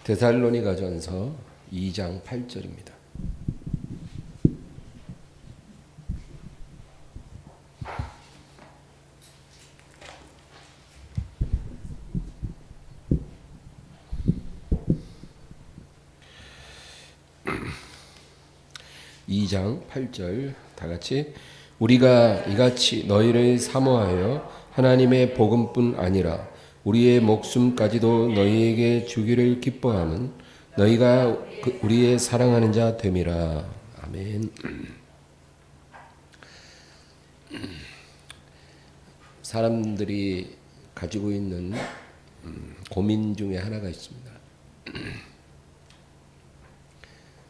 데살로니가전서 2장 8절입니다. 이 장 8절 다 같이 우리가 이같이 너희를 사모하여 하나님의 복음뿐 아니라 우리의 목숨까지도 너희에게 주기를 기뻐하는 너희가 우리의 사랑하는 자 됨이라. 아멘. 사람들이 가지고 있는 고민 중에 하나가 있습니다.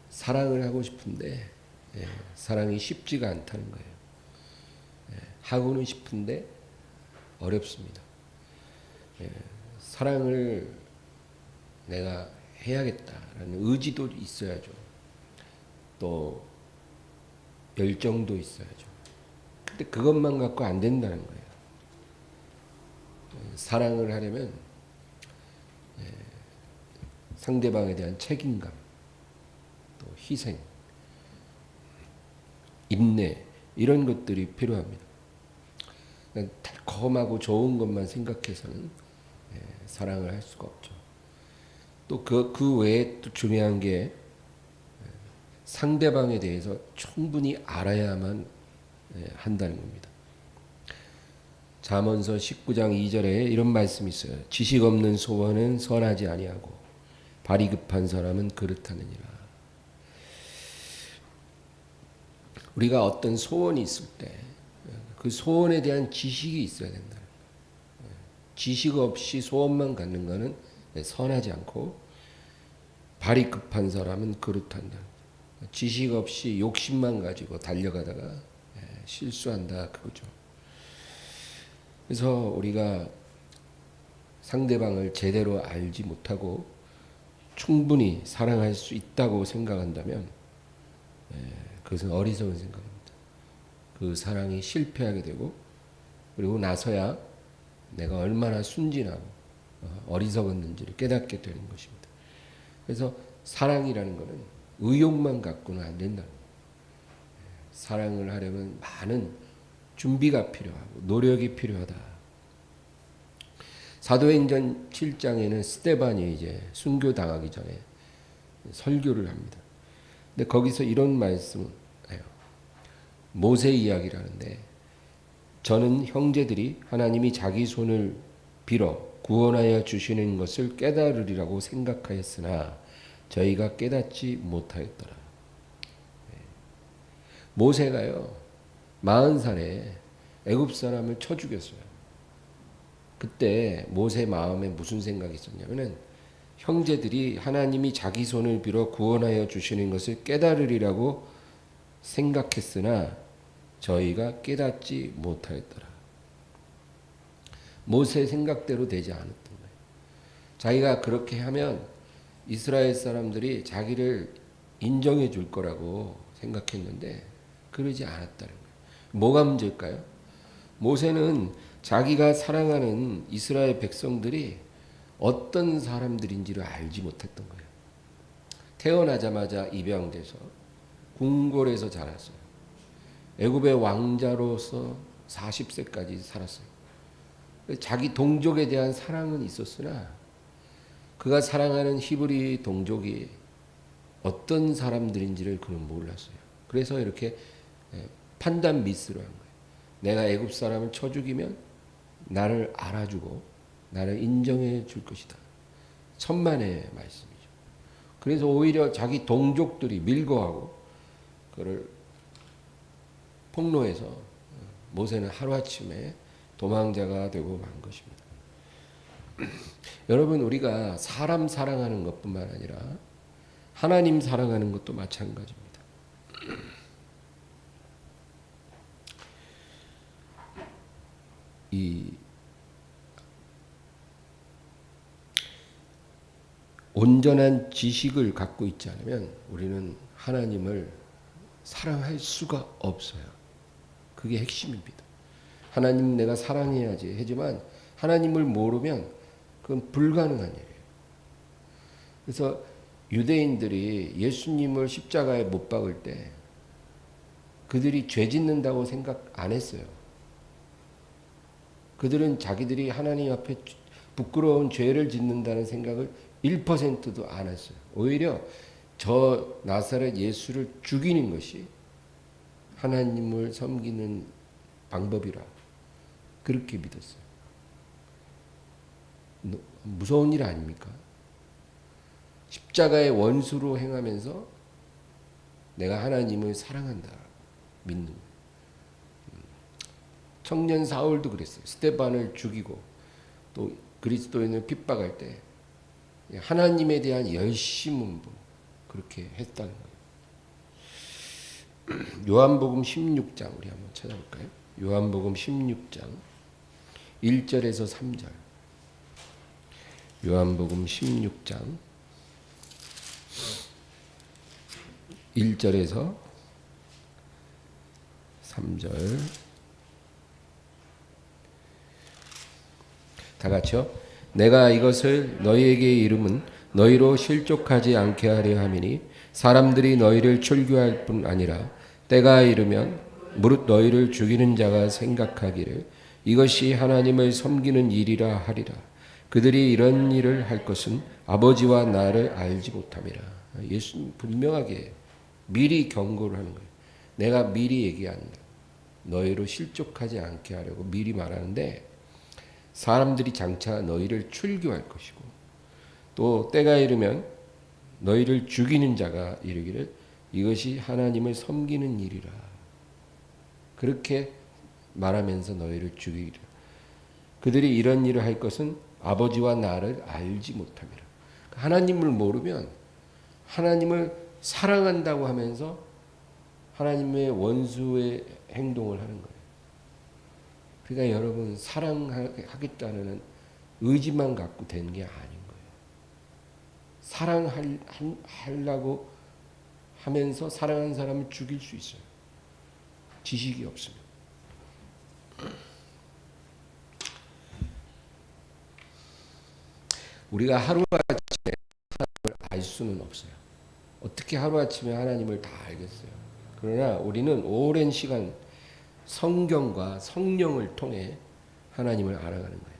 사랑을 하고 싶은데 사랑이 쉽지가 않다는 거예요. 하고는 싶은데 어렵습니다. 사랑을 내가 해야겠다라는 의지도 있어야죠. 또 열정도 있어야죠. 근데 그것만 갖고 안 된다는 거예요. 사랑을 하려면 상대방에 대한 책임감, 또 희생, 인내 이런 것들이 필요합니다. 달콤하고 좋은 것만 생각해서는 사랑을 할 수가 없죠. 또 그 외에 또 중요한 게 상대방에 대해서 충분히 알아야만 한다는 겁니다. 잠언서 19장 2절에 이런 말씀이 있어요. 지식 없는 소원은 선하지 아니하고 발이 급한 사람은 그릇하느니라. 우리가 어떤 소원이 있을 때 그 소원에 대한 지식이 있어야 된다. 지식 없이 소원만 갖는 것은 선하지 않고 발이 급한 사람은 그릇한다. 지식 없이 욕심만 가지고 달려가다가 실수한다 그거죠. 그래서 우리가 상대방을 제대로 알지 못하고 충분히 사랑할 수 있다고 생각한다면 그것은 어리석은 생각입니다. 그 사랑이 실패하게 되고 그리고 나서야 내가 얼마나 순진하고 어리석었는지를 깨닫게 되는 것입니다. 그래서 사랑이라는 것은 의욕만 갖고는 안 된다. 사랑을 하려면 많은 준비가 필요하고 노력이 필요하다. 사도행전 7장에는 스데반이 이제 순교당하기 전에 설교를 합니다. 근데 거기서 이런 말씀을 해요. 모세 이야기를 하는데 저는 형제들이 하나님이 자기 손을 빌어 구원하여 주시는 것을 깨달으리라고 생각하였으나 저희가 깨닫지 못하였더라. 모세가요 40살에 애굽 사람을 쳐 죽였어요. 그때 모세 마음에 무슨 생각이 있었냐면은 형제들이 하나님이 자기 손을 빌어 구원하여 주시는 것을 깨달으리라고 생각했으나 저희가 깨닫지 못하였더라. 모세 생각대로 되지 않았던 거예요. 자기가 그렇게 하면 이스라엘 사람들이 자기를 인정해 줄 거라고 생각했는데 그러지 않았다는 거예요. 뭐가 문제일까요? 모세는 자기가 사랑하는 이스라엘 백성들이 어떤 사람들인지를 알지 못했던 거예요. 태어나자마자 입양돼서 궁궐에서 자랐어요. 애굽의 왕자로서 40세까지 살았어요. 자기 동족에 대한 사랑은 있었으나 그가 사랑하는 히브리 동족이 어떤 사람들인지를 그는 몰랐어요. 그래서 이렇게 판단 미스를 한 거예요. 내가 애굽 사람을 쳐 죽이면 나를 알아주고 나를 인정해 줄 것이다. 천만의 말씀이죠. 그래서 오히려 자기 동족들이 밀거하고 그를 폭로해서 모세는 하루아침에 도망자가 되고 만 것입니다. 여러분 우리가 사람 사랑하는 것뿐만 아니라 하나님 사랑하는 것도 마찬가지입니다. 이 온전한 지식을 갖고 있지 않으면 우리는 하나님을 사랑할 수가 없어요. 그게 핵심입니다. 하나님 내가 사랑해야지 하지만 하나님을 모르면 그건 불가능한 일이에요. 그래서 유대인들이 예수님을 십자가에 못 박을 때 그들이 죄 짓는다고 생각 안 했어요. 그들은 자기들이 하나님 앞에 부끄러운 죄를 짓는다는 생각을 1%도 안 했어요. 오히려 저 나사렛 예수를 죽이는 것이 하나님을 섬기는 방법이라 그렇게 믿었어요. 무서운 일 아닙니까? 십자가의 원수로 행하면서 내가 하나님을 사랑한다 믿는 거예요. 청년 사울도 그랬어요. 스데반을 죽이고 또 그리스도인을 핍박할 때 하나님에 대한 열심으로 그렇게 했다는 거예요. 요한복음 16장 우리 한번 찾아볼까요? 요한복음 16장 1절에서 3절. 요한복음 16장 1절에서 3절. 다 같이요. 내가 이것을 너희에게 이름은 너희로 실족하지 않게 하려 함이니 사람들이 너희를 출교할 뿐 아니라 때가 이르면 무릇 너희를 죽이는 자가 생각하기를 이것이 하나님을 섬기는 일이라 하리라. 그들이 이런 일을 할 것은 아버지와 나를 알지 못함이라. 예수님 분명하게 미리 경고를 하는 거예요. 내가 미리 얘기한다. 너희로 실족하지 않게 하려고 미리 말하는데 사람들이 장차 너희를 출교할 것이고 또 때가 이르면 너희를 죽이는 자가 이르기를 이것이 하나님을 섬기는 일이라. 그렇게 말하면서 너희를 죽이리라. 그들이 이런 일을 할 것은 아버지와 나를 알지 못함이라. 하나님을 모르면 하나님을 사랑한다고 하면서 하나님의 원수의 행동을 하는 거예요. 그러니까 여러분 사랑하겠다는 의지만 갖고 되는 게 아닌 거예요. 사랑하려고 하면서 사랑하는 사람을 죽일 수 있어요. 지식이 없으면. 우리가 하루아침에 하나님을 알 수는 없어요. 어떻게 하루아침에 하나님을 다 알겠어요. 그러나 우리는 오랜 시간 성경과 성령을 통해 하나님을 알아가는 거예요.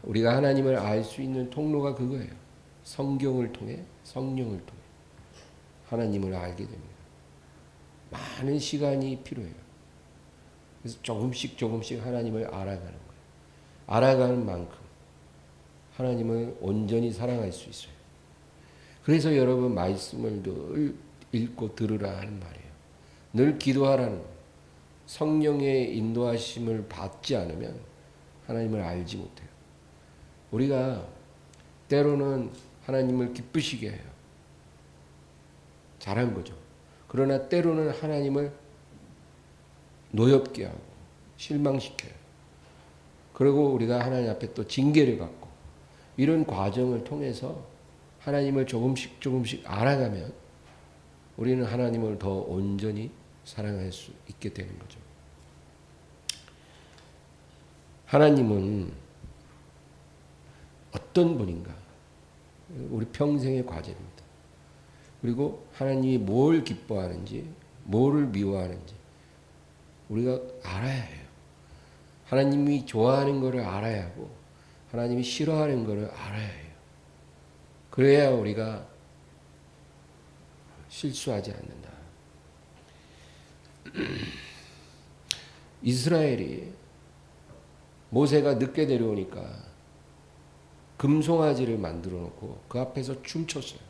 우리가 하나님을 알 수 있는 통로가 그거예요. 성경을 통해 성령을 통해 하나님을 알게 됩니다. 많은 시간이 필요해요. 그래서 조금씩 하나님을 알아가는 거예요. 알아가는 만큼 하나님을 온전히 사랑할 수 있어요. 그래서 여러분 말씀을 늘 읽고 들으라 하는 말이에요. 늘 기도하라는 거예요. 성령의 인도하심을 받지 않으면 하나님을 알지 못해요. 우리가 때로는 하나님을 기쁘시게 해요. 잘한 거죠. 그러나 때로는 하나님을 노엽게 하고 실망시켜요. 그리고 우리가 하나님 앞에 또 징계를 받고 이런 과정을 통해서 하나님을 조금씩 알아가면 우리는 하나님을 더 온전히 사랑할 수 있게 되는 거죠. 하나님은 어떤 분인가? 우리 평생의 과제입니다. 그리고 하나님이 뭘 기뻐하는지, 뭐를 미워하는지 우리가 알아야 해요. 하나님이 좋아하는 것을 알아야 하고 하나님이 싫어하는 것을 알아야 해요. 그래야 우리가 실수하지 않는다. 이스라엘이 모세가 늦게 내려오니까 금송아지를 만들어 놓고 그 앞에서 춤췄어요.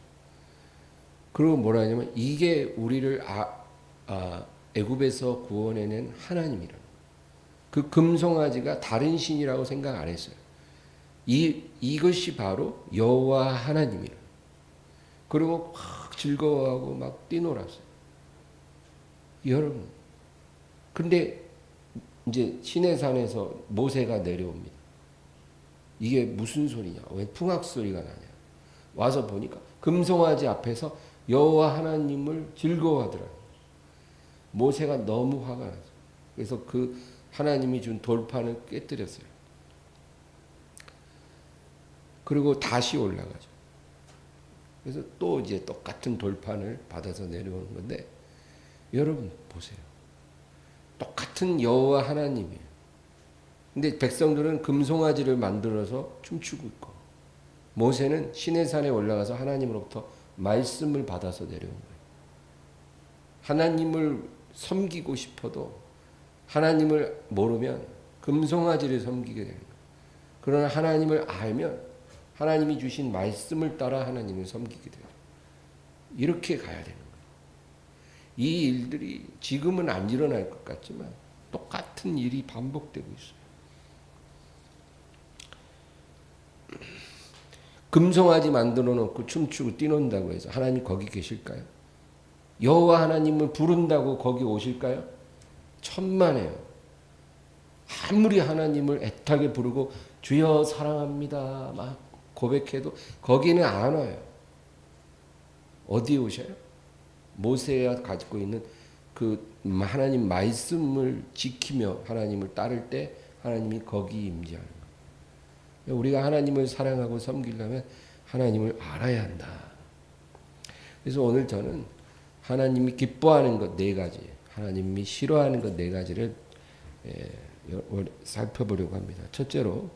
그리고 뭐라 하냐면 이게 우리를 애굽에서 구원해낸 하나님이라는 거예요. 그 금송아지가 다른 신이라고 생각 안 했어요. 이것이 바로 여호와 하나님이라는 거예요. 그리고 막 즐거워하고 막 뛰놀았어요. 여러분, 근데 이제 시내산에서 모세가 내려옵니다. 이게 무슨 소리냐? 왜 풍악 소리가 나냐? 와서 보니까 금송아지 앞에서 여호와 하나님을 즐거워하더라고요. 모세가 너무 화가 났어요. 그래서 그 하나님이 준 돌판을 깨뜨렸어요. 그리고 다시 올라가죠. 그래서 또 이제 똑같은 돌판을 받아서 내려오는 건데, 여러분 보세요. 똑같은 여호와 하나님이에요. 근데 백성들은 금송아지를 만들어서 춤추고 있고, 모세는 시내산에 올라가서 하나님으로부터 말씀을 받아서 내려온 거예요. 하나님을 섬기고 싶어도 하나님을 모르면 금송아지를 섬기게 되는 거예요. 그러나 하나님을 알면 하나님이 주신 말씀을 따라 하나님을 섬기게 돼요. 이렇게 가야 되는 거예요. 이 일들이 지금은 안 일어날 것 같지만 똑같은 일이 반복되고 있어요. 금송아지 만들어 놓고 춤추고 뛰논다고 해서 하나님 거기 계실까요? 여호와 하나님을 부른다고 거기 오실까요? 천만에요. 아무리 하나님을 애타게 부르고 주여 사랑합니다 막 고백해도 거기는 안 와요. 어디에 오셔요? 모세가 가지고 있는 그 하나님 말씀을 지키며 하나님을 따를 때 하나님이 거기 임재하는 거예요. 우리가 하나님을 사랑하고 섬기려면 하나님을 알아야 한다. 그래서 오늘 저는 하나님이 기뻐하는 것 4가지, 하나님이 싫어하는 것 4가지를 살펴보려고 합니다. 첫째로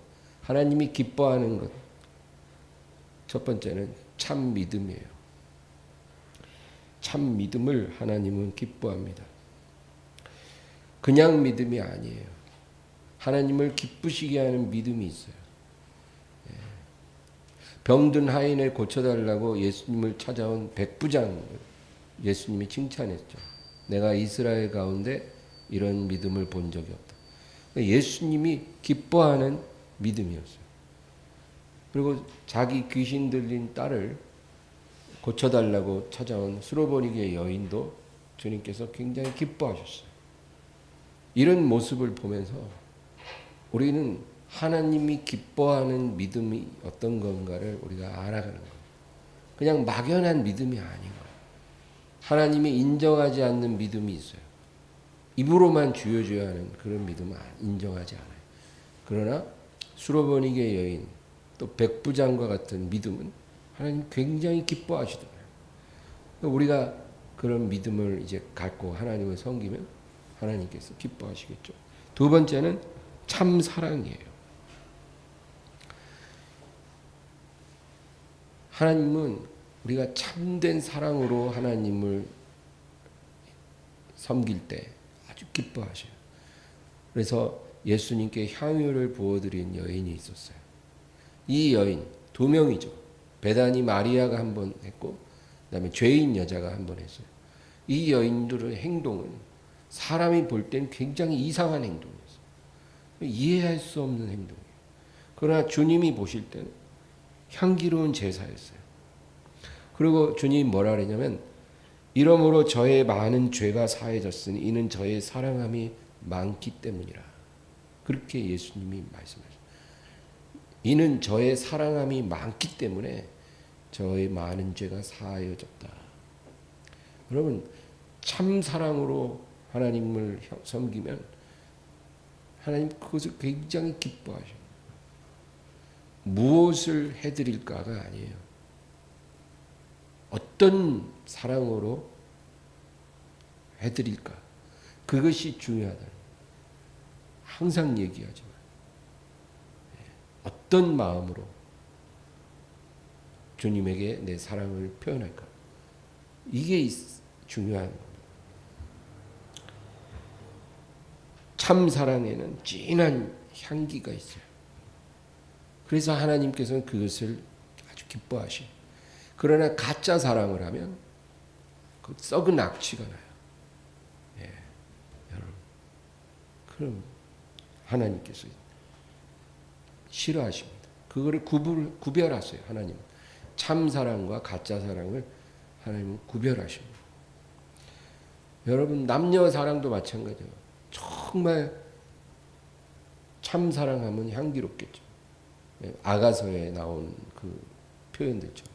하나님이 기뻐하는 것, 첫 번째는 참 믿음이에요. 참 믿음을 하나님은 기뻐합니다. 그냥 믿음이 아니에요. 하나님을 기쁘시게 하는 믿음이 있어요. 병든 하인을 고쳐달라고 예수님을 찾아온 백부장을 예수님이 칭찬했죠. 내가 이스라엘 가운데 이런 믿음을 본 적이 없다. 예수님이 기뻐하는 믿음이었어요. 그리고 자기 귀신 들린 딸을 고쳐달라고 찾아온 수로보니게 여인도 주님께서 굉장히 기뻐하셨어요. 이런 모습을 보면서 우리는 하나님이 기뻐하는 믿음이 어떤 건가를 우리가 알아가는 거예요. 그냥 막연한 믿음이 아닌 거예요. 하나님이 인정하지 않는 믿음이 있어요. 입으로만 주여 주여 하는 그런 믿음은 인정하지 않아요. 그러나 수로보니게 여인 또 백부장과 같은 믿음은 하나님 굉장히 기뻐하시더라고요. 우리가 그런 믿음을 이제 갖고 하나님을 섬기면 하나님께서 기뻐하시겠죠. 두 번째는 참 사랑이에요. 하나님은 우리가 참된 사랑으로 하나님을 섬길 때 아주 기뻐하셔요. 그래서 예수님께 향유를 부어드린 여인이 있었어요. 이 여인 2명이죠. 베다니 마리아가 한 번 했고 그다음에 죄인 여자가 한 번 했어요. 이 여인들의 행동은 사람이 볼 땐 굉장히 이상한 행동이었어요. 이해할 수 없는 행동이에요. 그러나 주님이 보실 때는 향기로운 제사였어요. 그리고 주님이 뭐라 그러냐면 이러므로 저의 많은 죄가 사해졌으니 이는 저의 사랑함이 많기 때문이라. 그렇게 예수님이 말씀하셨어요. 이는 저의 사랑함이 많기 때문에 저의 많은 죄가 사하여졌다. 여러분 참 사랑으로 하나님을 섬기면 하나님 그것을 굉장히 기뻐하셔요. 무엇을 해드릴까가 아니에요. 어떤 사랑으로 해드릴까? 그것이 중요하다. 항상 얘기하지만 어떤 마음으로 주님에게 내 사랑을 표현할까? 이게 중요한 겁니다. 참 사랑에는 진한 향기가 있어요. 그래서 하나님께서는 그것을 아주 기뻐하셔요. 그러나 가짜 사랑을 하면 그 썩은 악취가 나요. 예, 여러분. 그럼 하나님께서 싫어하십니다. 그거를 구별하세요. 하나님은 참 사랑과 가짜 사랑을 하나님은 구별하십니다. 여러분 남녀 사랑도 마찬가지예요. 정말 참 사랑하면 향기롭겠죠. 아가서에 나온 그 표현들처럼.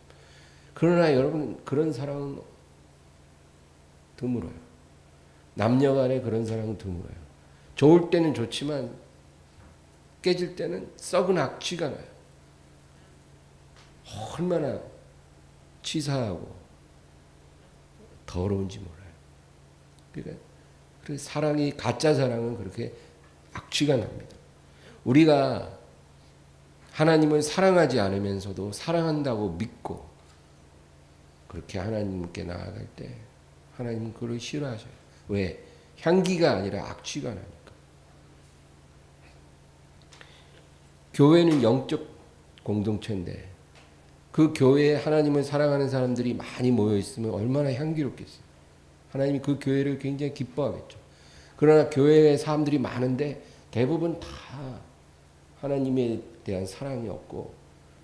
그러나 여러분 그런 사랑은 드물어요. 남녀 간에 그런 사랑은 드물어요. 좋을 때는 좋지만 깨질 때는 썩은 악취가 나요. 얼마나 치사하고 더러운지 몰라요. 그러니까 사랑이, 가짜 사랑은 그렇게 악취가 납니다. 우리가 하나님을 사랑하지 않으면서도 사랑한다고 믿고 그렇게 하나님께 나아갈 때 하나님은 그걸 싫어하셔요. 왜? 향기가 아니라 악취가 나니까. 교회는 영적 공동체인데 그 교회에 하나님을 사랑하는 사람들이 많이 모여 있으면 얼마나 향기롭겠어요. 하나님이 그 교회를 굉장히 기뻐하겠죠. 그러나 교회에 사람들이 많은데 대부분 다 하나님에 대한 사랑이 없고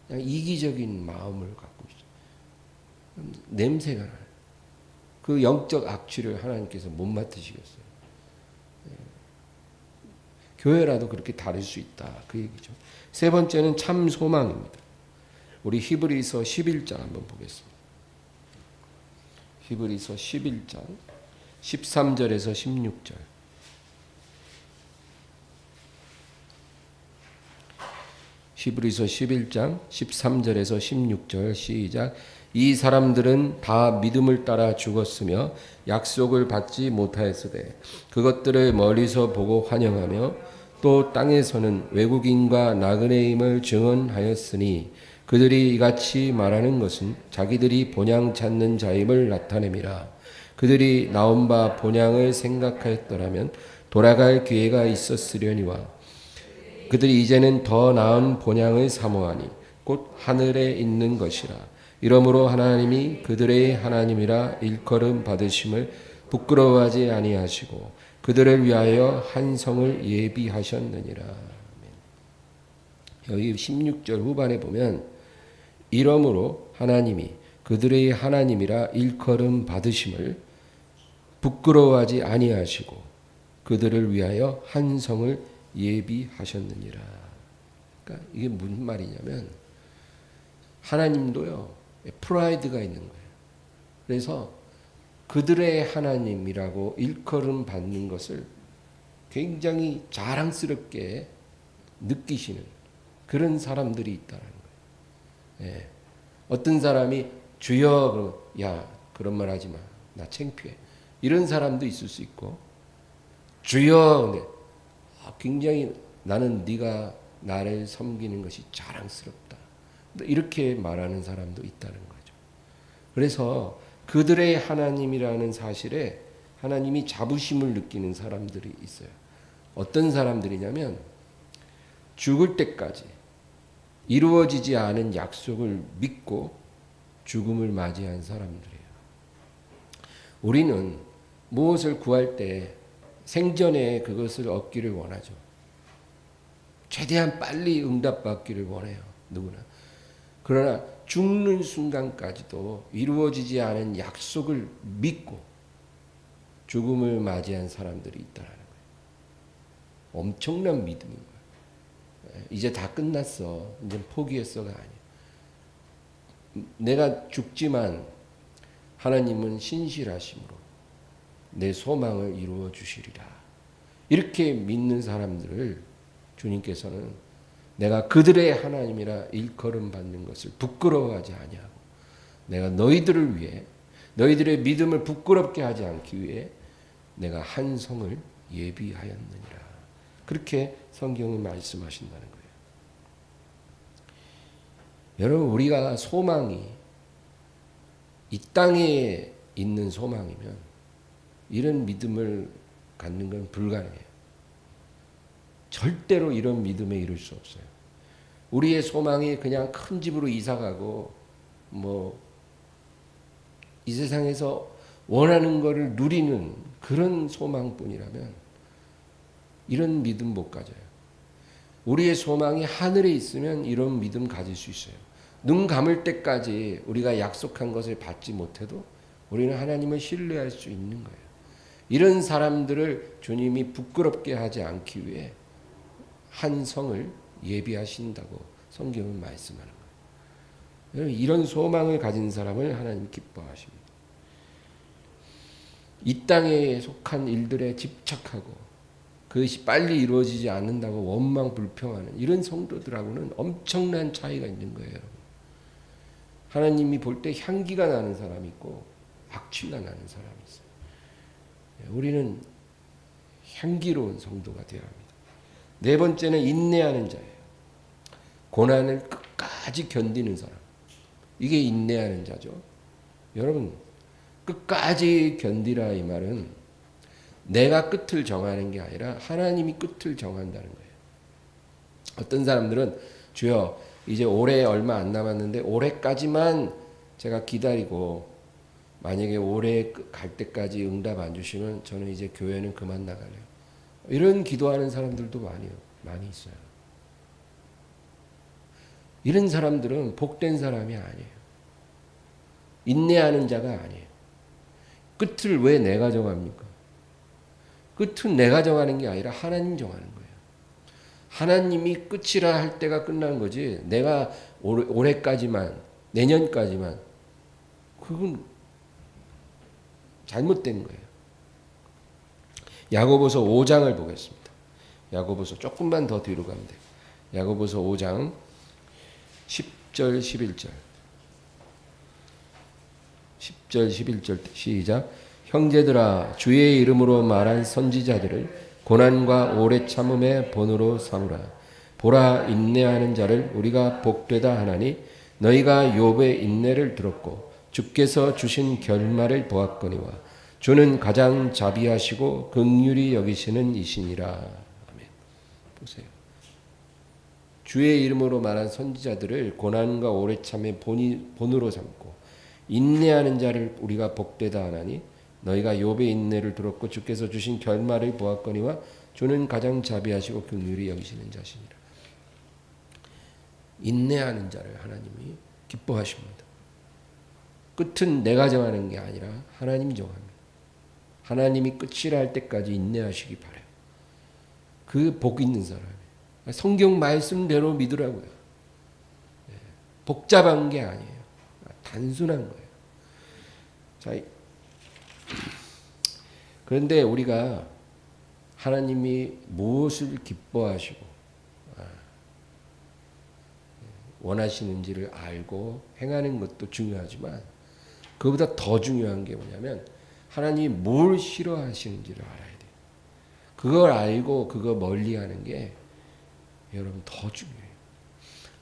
그냥 이기적인 마음을 갖고 있어요. 냄새가 나요. 그 영적 악취를 하나님께서 못 맡으시겠어요. 교회라도 그렇게 다를 수 있다. 그 얘기죠. 세 번째는 참 소망입니다. 우리 히브리서 11장 한번 보겠습니다. 히브리서 11장 13절에서 16절. 히브리서 11장 13절에서 16절 시작. 이 사람들은 다 믿음을 따라 죽었으며 약속을 받지 못하였으되 그것들을 멀리서 보고 환영하며 또 땅에서는 외국인과 나그네임을 증언하였으니 그들이 이같이 말하는 것은 자기들이 본향 찾는 자임을 나타냄이라. 그들이 나온 바 본향을 생각하였더라면 돌아갈 기회가 있었으려니와 그들이 이제는 더 나은 본향을 사모하니 곧 하늘에 있는 것이라. 이러므로 하나님이 그들의 하나님이라 일컬음 받으심을 부끄러워하지 아니하시고 그들을 위하여 한 성을 예비하셨느니라. 여기 16절 후반에 보면 이러므로 하나님이 그들의 하나님이라 일컬음 받으심을 부끄러워하지 아니하시고 그들을 위하여 한 성을 예비하셨느니라. 그러니까 이게 무슨 말이냐면 하나님도요 프라이드가 있는 거예요. 그래서 그들의 하나님이라고 일컬음 받는 것을 굉장히 자랑스럽게 느끼시는 그런 사람들이 있다는 거예요. 예. 어떤 사람이 주여, 야 그런 말 하지 마, 나 창피해, 이런 사람도 있을 수 있고, 주여, 굉장히 나는 네가 나를 섬기는 것이 자랑스럽다, 이렇게 말하는 사람도 있다는 거죠. 그래서 그들의 하나님이라는 사실에 하나님이 자부심을 느끼는 사람들이 있어요. 어떤 사람들이냐면 죽을 때까지 이루어지지 않은 약속을 믿고 죽음을 맞이한 사람들이에요. 우리는 무엇을 구할 때 생전에 그것을 얻기를 원하죠. 최대한 빨리 응답받기를 원해요. 누구나. 그러나 죽는 순간까지도 이루어지지 않은 약속을 믿고 죽음을 맞이한 사람들이 있다는 거예요. 엄청난 믿음인 거예요. 이제 다 끝났어, 이제 포기했어가 아니에요. 내가 죽지만 하나님은 신실하심으로 내 소망을 이루어 주시리라. 이렇게 믿는 사람들을 주님께서는 내가 그들의 하나님이라 일컬음 받는 것을 부끄러워하지 아니하고 내가 너희들을 위해 너희들의 믿음을 부끄럽게 하지 않기 위해 내가 한 성을 예비하였느니라. 그렇게 성경은 말씀하신다는 거예요. 여러분, 우리가 소망이 이 땅에 있는 소망이면 이런 믿음을 갖는 건 불가능해요. 절대로 이런 믿음에 이를 수 없어요. 우리의 소망이 그냥 큰 집으로 이사가고 이 세상에서 원하는 것을 누리는 그런 소망뿐이라면 이런 믿음 못 가져요. 우리의 소망이 하늘에 있으면 이런 믿음 가질 수 있어요. 눈 감을 때까지 우리가 약속한 것을 받지 못해도 우리는 하나님을 신뢰할 수 있는 거예요. 이런 사람들을 주님이 부끄럽게 하지 않기 위해 한 성을 예비하신다고 성경은 말씀하는 거예요. 이런 소망을 가진 사람을 하나님 기뻐하십니다. 이 땅에 속한 일들에 집착하고 그것이 빨리 이루어지지 않는다고 원망 불평하는 이런 성도들하고는 엄청난 차이가 있는 거예요. 하나님이 볼 때 향기가 나는 사람이 있고 악취가 나는 사람이 있어요. 우리는 향기로운 성도가 되어야 합니다. 네 번째는 인내하는 자예요. 고난을 끝까지 견디는 사람. 이게 인내하는 자죠. 여러분, 끝까지 견디라 이 말은 내가 끝을 정하는 게 아니라 하나님이 끝을 정한다는 거예요. 어떤 사람들은 주여 이제 올해 얼마 안 남았는데 올해까지만 제가 기다리고 만약에 올해 갈 때까지 응답 안 주시면 저는 이제 교회는 그만 나갈래요. 이런 기도하는 사람들도 많이 있어요. 이런 사람들은 복된 사람이 아니에요. 인내하는 자가 아니에요. 끝을 왜 내가 정합니까? 끝은 내가 정하는 게 아니라 하나님 정하는 거예요. 하나님이 끝이라 할 때가 끝난 거지 내가 올해까지만 내년까지만 그건 잘못된 거예요. 야고보서 5장을 보겠습니다. 야고보서 조금만 더 뒤로 가면 돼요. 야고보서 5장 10절 11절 10절 11절 시작. 형제들아 주의 이름으로 말한 선지자들을 고난과 오래 참음의 본으로 삼으라. 보라 인내하는 자를 우리가 복되다 하나니 너희가 욥의 인내를 들었고 주께서 주신 결말을 보았거니와 주는 가장 자비하시고 긍휼히 여기시는 이시니라. 아멘. 보세요. 주의 이름으로 말한 선지자들을 고난과 오래 참의 본으로 삼고 인내하는 자를 우리가 복되다 하나니 너희가 욥의 인내를 들었고 주께서 주신 결말을 보았거니와 주는 가장 자비하시고 긍휼히 여기시는 자시니라. 인내하는 자를 하나님이 기뻐하십니다. 끝은 내가 정하는 게 아니라 하나님이 정합니다. 하나님이 끝이라 할 때까지 인내하시기 바라요. 그 복 있는 사람이에요. 성경 말씀대로 믿으라고요. 복잡한 게 아니에요. 단순한 거예요. 자, 그런데 우리가 하나님이 무엇을 기뻐하시고 원하시는지를 알고 행하는 것도 중요하지만 그보다 더 중요한 게 뭐냐면 하나님이 뭘 싫어하시는지를 알아야 돼요. 그걸 알고 그거 멀리하는 게 여러분 더 중요해요.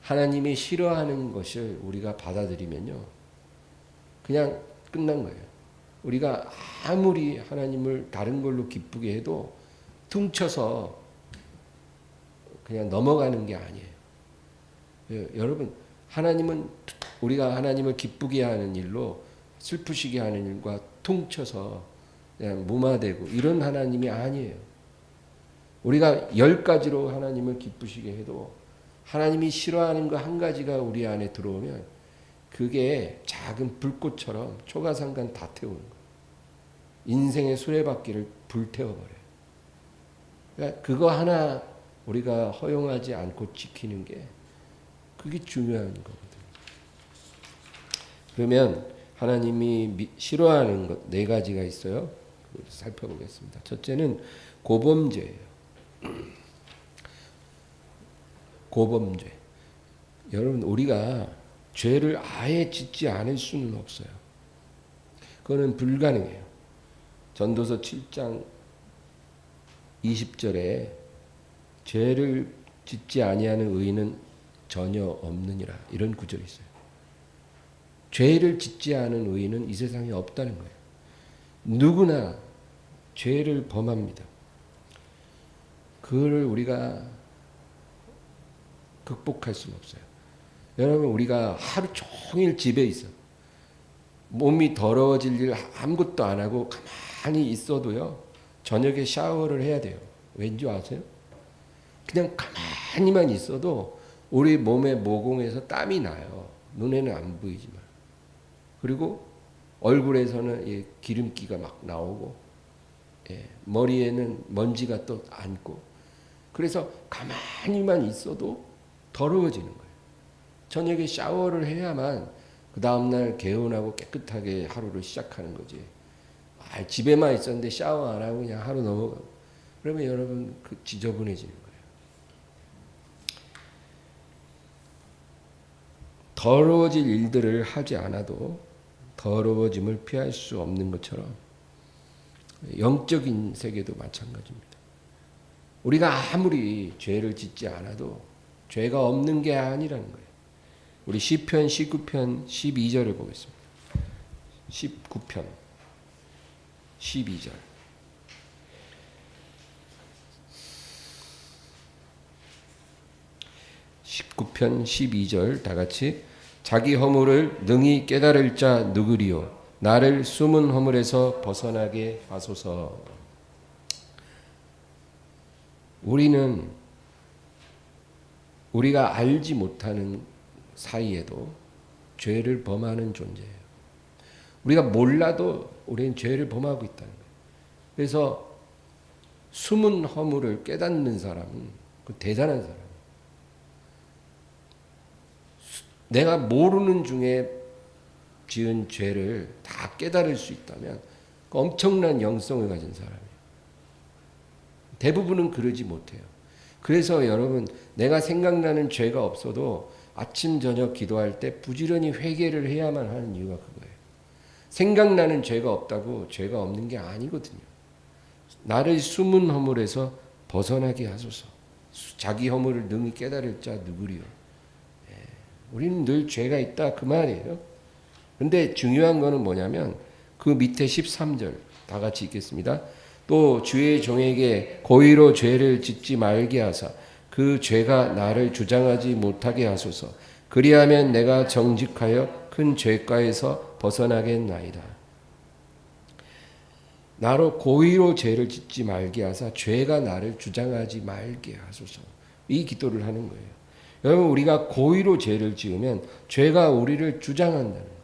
하나님이 싫어하는 것을 우리가 받아들이면요 그냥 끝난 거예요. 우리가 아무리 하나님을 다른 걸로 기쁘게 해도 퉁쳐서 그냥 넘어가는 게 아니에요. 여러분 하나님은 우리가 하나님을 기쁘게 하는 일로 슬프시게 하는 일과 퉁쳐서 그냥 무마되고 이런 하나님이 아니에요. 우리가 10가지로 하나님을 기쁘시게 해도 하나님이 싫어하는 거 한 가지가 우리 안에 들어오면 그게 작은 불꽃처럼 초가상간 다 태우는 거예요. 인생의 수레바퀴를 불태워버려요. 그러니까 그거 하나 우리가 허용하지 않고 지키는 게 그게 중요한 거거든요. 그러면 하나님이 싫어하는 것 4가지가 있어요. 살펴보겠습니다. 첫째는 고범죄예요. 고범죄. 여러분 우리가 죄를 아예 짓지 않을 수는 없어요. 그거는 불가능해요. 전도서 7장 20절에 죄를 짓지 아니하는 의인은 전혀 없느니라 이런 구절이 있어요. 죄를 짓지 않은 의인은 이 세상에 없다는 거예요. 누구나 죄를 범합니다. 그거를 우리가 극복할 수는 없어요. 여러분 우리가 하루 종일 집에 있어. 몸이 더러워질 일 아무것도 안 하고 가만히 있어도요. 저녁에 샤워를 해야 돼요. 왠지 아세요? 그냥 가만히만 있어도 우리 몸의 모공에서 땀이 나요. 눈에는 안 보이지만. 그리고 얼굴에서는 기름기가 막 나오고 머리에는 먼지가 또 앉고 그래서 가만히만 있어도 더러워지는 거예요. 저녁에 샤워를 해야만 그 다음날 개운하고 깨끗하게 하루를 시작하는 거지. 집에만 있었는데 샤워 안 하고 그냥 하루 넘어가고 그러면 여러분 그 지저분해지는 거예요. 더러워질 일들을 하지 않아도 더러워짐을 피할 수 없는 것처럼 영적인 세계도 마찬가지입니다. 우리가 아무리 죄를 짓지 않아도 죄가 없는 게 아니라는 거예요. 우리 시편 19편 12절을 보겠습니다. 19편 12절. (19편 12절) 다 같이 자기 허물을 능히 깨달을 자 누구리요 나를 숨은 허물에서 벗어나게 하소서. 우리는 우리가 알지 못하는 사이에도 죄를 범하는 존재예요. 우리가 몰라도 우리는 죄를 범하고 있다는 거예요. 그래서 숨은 허물을 깨닫는 사람은 그 대단한 사람이에요. 내가 모르는 중에 지은 죄를 다 깨달을 수 있다면 그 엄청난 영성을 가진 사람이에요. 대부분은 그러지 못해요. 그래서 여러분, 내가 생각나는 죄가 없어도 아침 저녁 기도할 때 부지런히 회개를 해야만 하는 이유가 그거예요. 생각나는 죄가 없다고 죄가 없는 게 아니거든요. 나를 숨은 허물에서 벗어나게 하소서. 자기 허물을 능히 깨달을 자 누구리요. 우리는 늘 죄가 있다 그 말이에요. 근데 중요한 거는 뭐냐면 그 밑에 13절 다 같이 읽겠습니다. 또 주의 종에게 고의로 죄를 짓지 말게 하사 그 죄가 나를 주장하지 못하게 하소서. 그리하면 내가 정직하여 큰 죄가에서 벗어나겠나이다. 나로 고의로 죄를 짓지 말게 하사 죄가 나를 주장하지 말게 하소서. 이 기도를 하는 거예요. 여러분, 우리가 고의로 죄를 지으면 죄가 우리를 주장한다는 거예요.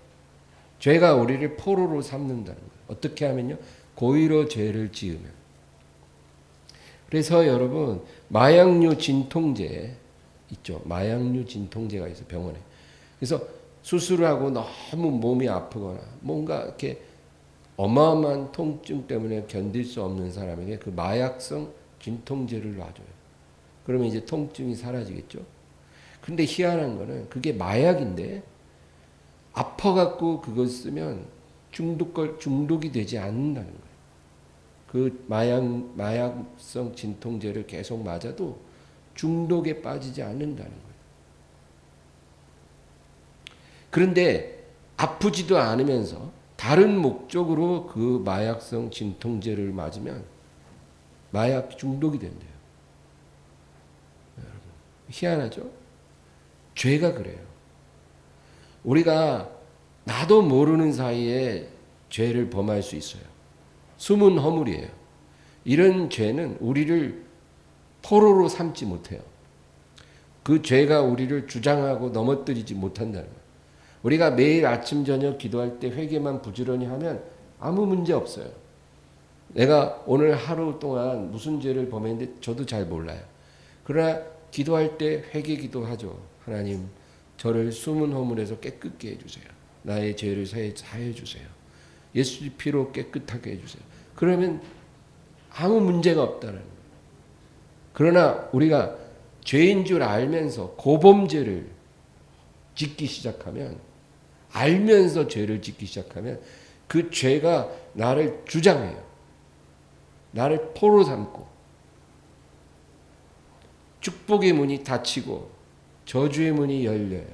죄가 우리를 포로로 삼는다는 거예요. 어떻게 하면요? 고의로 죄를 지으면. 그래서 여러분, 마약류 진통제 있죠. 마약류 진통제가 있어요, 병원에. 그래서 수술을 하고 너무 몸이 아프거나 뭔가 이렇게 어마어마한 통증 때문에 견딜 수 없는 사람에게 그 마약성 진통제를 놔줘요. 그러면 이제 통증이 사라지겠죠. 근데 희한한 거는 그게 마약인데 아파갖고 그걸 쓰면 중독이 되지 않는다는 거예요. 그 마약성 진통제를 계속 맞아도 중독에 빠지지 않는다는 거예요. 그런데 아프지도 않으면서 다른 목적으로 그 마약성 진통제를 맞으면 마약 중독이 된대요. 여러분, 희한하죠? 죄가 그래요. 우리가 나도 모르는 사이에 죄를 범할 수 있어요. 숨은 허물이에요. 이런 죄는 우리를 포로로 삼지 못해요. 그 죄가 우리를 주장하고 넘어뜨리지 못한다는 거예요. 우리가 매일 아침 저녁 기도할 때 회개만 부지런히 하면 아무 문제 없어요. 내가 오늘 하루 동안 무슨 죄를 범했는데 저도 잘 몰라요. 그러나 기도할 때 회개 기도하죠. 하나님, 저를 숨은 허물에서 깨끗게 해주세요. 나의 죄를 사해 주세요. 예수 피로 깨끗하게 해주세요. 그러면 아무 문제가 없다는 거예요. 그러나 우리가 죄인 줄 알면서 고범죄를 짓기 시작하면, 알면서 죄를 짓기 시작하면 그 죄가 나를 주장해요. 나를 포로 삼고 축복의 문이 닫히고 저주의 문이 열려요.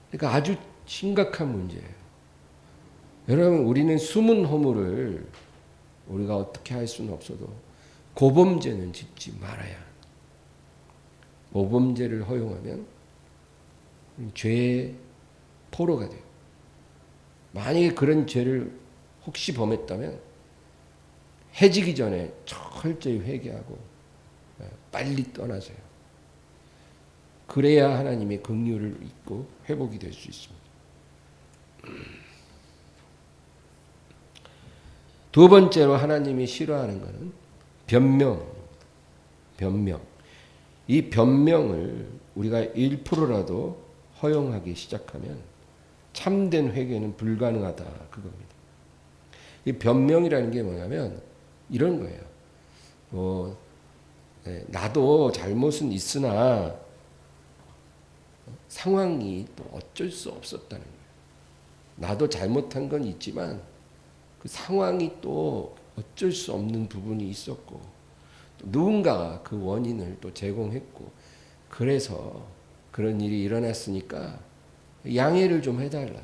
그러니까 아주 심각한 문제예요. 여러분, 우리는 숨은 허물을 우리가 어떻게 할 수는 없어도 고범죄는 짓지 말아야. 모범죄를 허용하면 죄의 포로가 돼요. 만약에 그런 죄를 혹시 범했다면 해지기 전에 철저히 회개하고 빨리 떠나세요. 그래야 하나님의 긍휼을 잊고 회복이 될 수 있습니다. 두 번째로 하나님이 싫어하는 것은 변명. 이 변명을 우리가 1%라도 허용하기 시작하면 참된 회개는 불가능하다, 그겁니다. 이 변명이라는 게 뭐냐면 이런 거예요. 나도 잘못은 있으나 상황이 또 어쩔 수 없었다는 거예요. 나도 잘못한 건 있지만 그 상황이 또 어쩔 수 없는 부분이 있었고 또 누군가가 그 원인을 또 제공했고 그래서 그런 일이 일어났으니까 양해를 좀 해달라.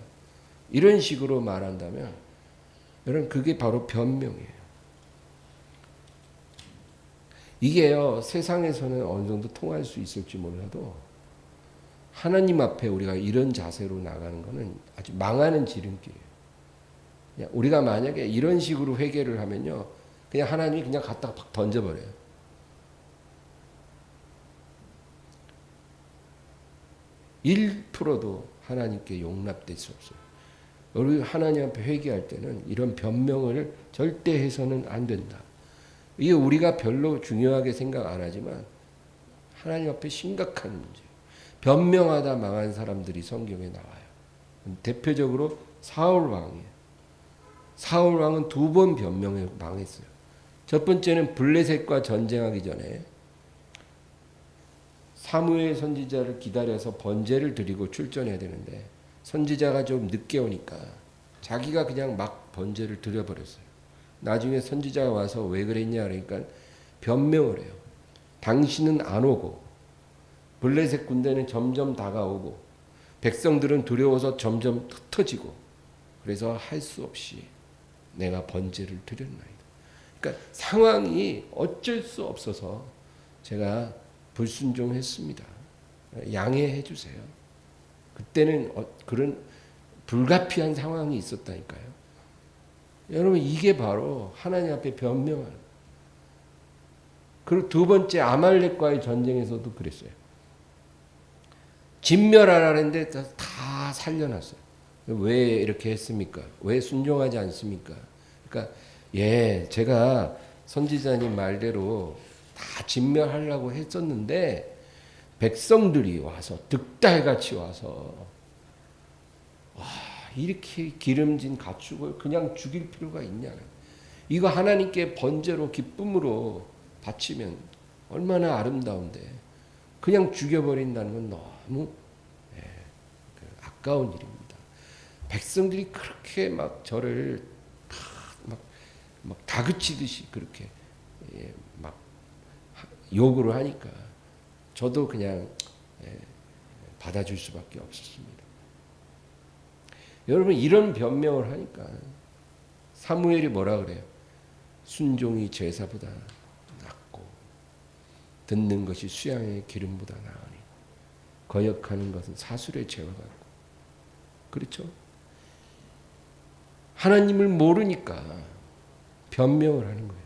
이런 식으로 말한다면 여러분 그게 바로 변명이에요. 이게요 세상에서는 어느 정도 통할 수 있을지 몰라도 하나님 앞에 우리가 이런 자세로 나가는 것은 아주 망하는 지름길이에요. 우리가 만약에 이런 식으로 회개를 하면요 그냥 하나님이 그냥 갖다가 팍 던져버려요. (1%도) 하나님께 용납될 수 없어요. 우리 하나님 앞에 회개할 때는 이런 변명을 절대 해서는 안 된다. 이게 우리가 별로 중요하게 생각 안 하지만 하나님 앞에 심각한 문제예요. 변명하다 망한 사람들이 성경에 나와요. 대표적으로 사울 왕이에요. 사울 왕은 2번 변명에 망했어요. 첫 번째는 블레셋과 전쟁하기 전에 사무엘 선지자를 기다려서 번제를 드리고 출전해야 되는데 선지자가 좀 늦게 오니까 자기가 그냥 막 번제를 드려버렸어요. 나중에 선지자가 와서 왜 그랬냐 그러니까 변명을 해요. 당신은 안 오고 블레셋 군대는 점점 다가오고 백성들은 두려워서 점점 흩어지고 그래서 할 수 없이 내가 번제를 드렸나이다. 그러니까 상황이 어쩔 수 없어서 제가 불순종했습니다. 양해해 주세요. 그때는 그런 불가피한 상황이 있었다니까요. 여러분 이게 바로 하나님 앞에 변명하는. 그리고 2번째 아말렉과의 전쟁에서도 그랬어요. 진멸하라는데 다 살려놨어요. 왜 이렇게 했습니까? 왜 순종하지 않습니까? 그러니까 제가 선지자님 말대로 다 진멸하려고 했었는데 백성들이 와서 득달같이 와서 이렇게 기름진 가축을 그냥 죽일 필요가 있냐. 이거 하나님께 번제로 기쁨으로 바치면 얼마나 아름다운데 그냥 죽여버린다는 건 너무 아까운 일입니다. 백성들이 그렇게 막 저를 막 다그치듯이 그렇게 막 요구를 하니까 저도 그냥 받아줄 수밖에 없었습니다. 여러분 이런 변명을 하니까 사무엘이 뭐라 그래요? 순종이 제사보다 낫고 듣는 것이 수양의 기름보다 나으니 거역하는 것은 사술의 죄와 같고. 그렇죠? 하나님을 모르니까 변명을 하는 거예요.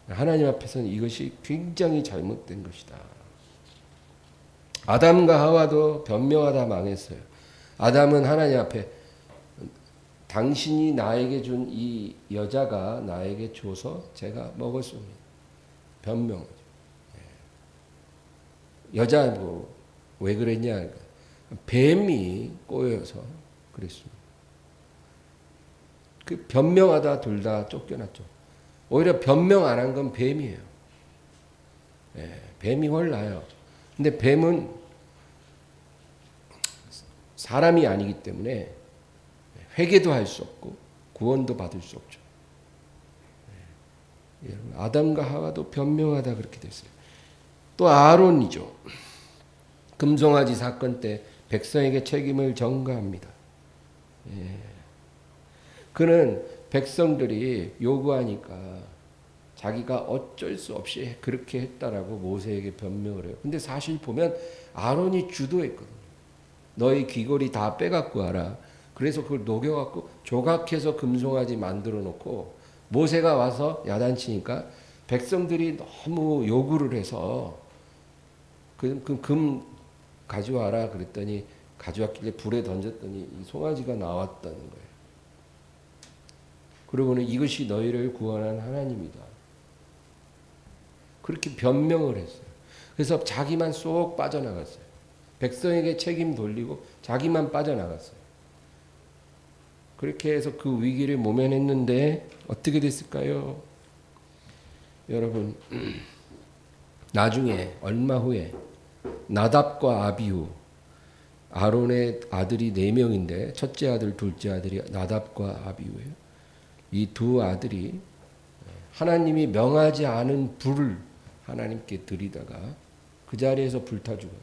하나님 앞에서는 이것이 굉장히 잘못된 것이다. 아담과 하와도 변명하다 망했어요. 아담은 하나님 앞에 당신이 나에게 준 이 여자가 나에게 줘서 제가 먹었습니다. 변명하죠. 여자 왜 그랬냐? 뱀이 꼬여서 그랬습니다. 그 변명하다 둘 다 쫓겨났죠. 오히려 변명 안 한 건 뱀이에요. 뱀이 훨 나아요. 근데 뱀은 사람이 아니기 때문에 회개도 할 수 없고 구원도 받을 수 없죠. 아담과 하와도 변명하다 그렇게 됐어요. 또 아론이죠. 금송아지 사건 때 백성에게 책임을 전가합니다. 그는 백성들이 요구하니까 자기가 어쩔 수 없이 그렇게 했다라고 모세에게 변명을 해요. 근데 사실 보면 아론이 주도했거든요. 너희 귀걸이 다 빼갖고 와라. 그래서 그걸 녹여갖고 조각해서 금송아지 만들어 놓고 모세가 와서 야단치니까 백성들이 너무 요구를 해서 금 가져와라 그랬더니 가져왔길래 불에 던졌더니 이 송아지가 나왔다는 거예요. 그러고는 이것이 너희를 구원한 하나님이다. 그렇게 변명을 했어요. 그래서 자기만 쏙 빠져나갔어요. 백성에게 책임 돌리고 자기만 빠져나갔어요. 그렇게 해서 그 위기를 모면했는데 어떻게 됐을까요? 여러분 나중에 얼마 후에 나답과 아비후 아론의 아들이 4명인데 첫째 아들, 둘째 아들이 나답과 아비후예요. 이 두 아들이 하나님이 명하지 않은 불을 하나님께 드리다가 그 자리에서 불타 죽어요.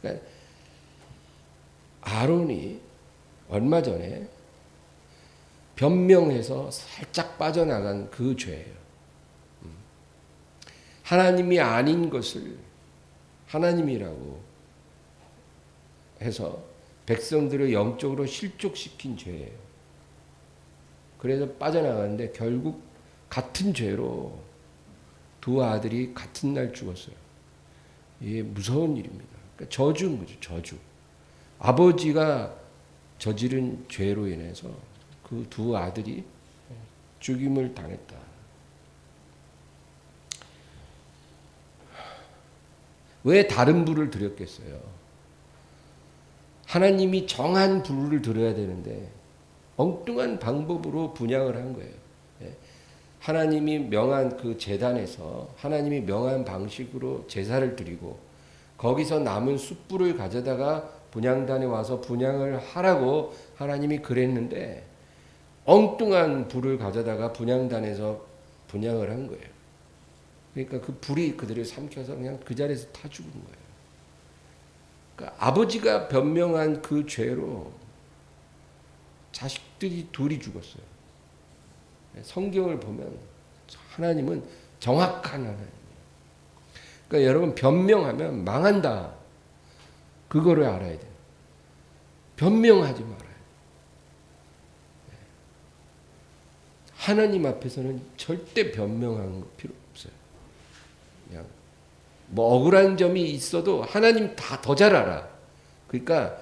그러니까 아론이 얼마 전에 변명해서 살짝 빠져나간 그 죄예요. 하나님이 아닌 것을 하나님이라고 해서 백성들을 영적으로 실족시킨 죄예요. 그래서 빠져나갔는데 결국 같은 죄로 두 아들이 같은 날 죽었어요. 이게 무서운 일입니다. 그러니까 저주인 거죠. 저주. 아버지가 저지른 죄로 인해서 그 두 아들이 죽임을 당했다. 왜 다른 불을 드렸겠어요? 하나님이 정한 불을 드려야 되는데 엉뚱한 방법으로 분향을 한 거예요. 하나님이 명한 그 제단에서 하나님이 명한 방식으로 제사를 드리고 거기서 남은 숯불을 가져다가 분향단에 와서 분향을 하라고 하나님이 그랬는데 엉뚱한 불을 가져다가 분향단에서 분향을 한 거예요. 그러니까 그 불이 그들을 삼켜서 그냥 그 자리에서 타 죽은 거예요. 그러니까 아버지가 변명한 그 죄로 자식들이 둘이 죽었어요. 성경을 보면 하나님은 정확한 하나님이에요. 그러니까 여러분 변명하면 망한다. 그거를 알아야 돼요. 변명하지 말아요. 하나님 앞에서는 절대 변명하는 필요 없어요. 그냥 뭐 억울한 점이 있어도 하나님 다 더 잘 알아. 그러니까